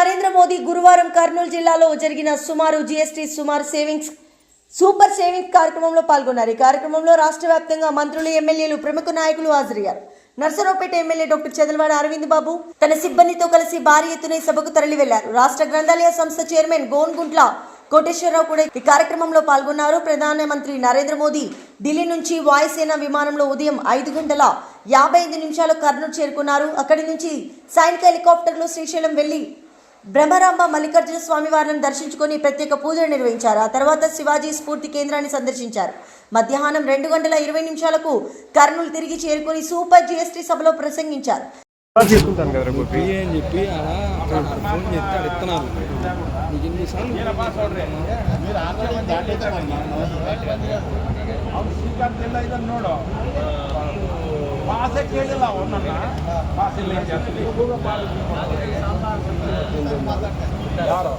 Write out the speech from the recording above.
నరేంద్ర మోదీ గురువారం కర్నూలు జిల్లాలో జరిగిన జీఎస్టీ సూపర్ సేవింగ్స్ కార్యక్రమంలో పాల్గొన్నారు. ఈ కార్యక్రమంలో రాష్ట్ర వ్యాప్తంగా మంత్రులు, ఎమ్మెల్యేలు, ప్రముఖ నాయకులు హాజరయ్యారు. నర్సరావుపేట ఎమ్మెల్యే డాక్టర్ చదలవాడ అరవింద్ బాబు తన సిబ్బందితో కలిసి భారీ ఎత్తున ఈ సభకు తరలి వెళ్లారు. రాష్ట్ర గ్రంథాలయ సంస్థ చైర్మన్ గోన్గుంట్ల కోటేశ్వరరావు కూడా ఈ కార్యక్రమంలో పాల్గొన్నారు. ప్రధానమంత్రి నరేంద్ర మోదీ ఢిల్లీ నుంచి వాయుసేన విమానంలో ఉదయం 5:55 కర్నూలు చేరుకున్నారు. అక్కడి నుంచి సైనిక హెలికాప్టర్లో శ్రీశైలం వెళ్లి బ్రహ్మరాంబ మల్లికార్జున స్వామి వారిని దర్శించుకొని ప్రత్యేక పూజలు నిర్వహించారు. ఆ తర్వాత శివాజీ స్ఫూర్తి కేంద్రాన్ని సందర్శించారు. మధ్యాహ్నం 2:20 కర్నూలు తిరిగి చేరుకొని సూపర్ జీఎస్టీ సభలో ప్రసంగించారు. ಭಾಷೆ ಕೇಳಿಲ್ಲ ಅವನನ್ನ ಭಾಷೆ ಯಾರು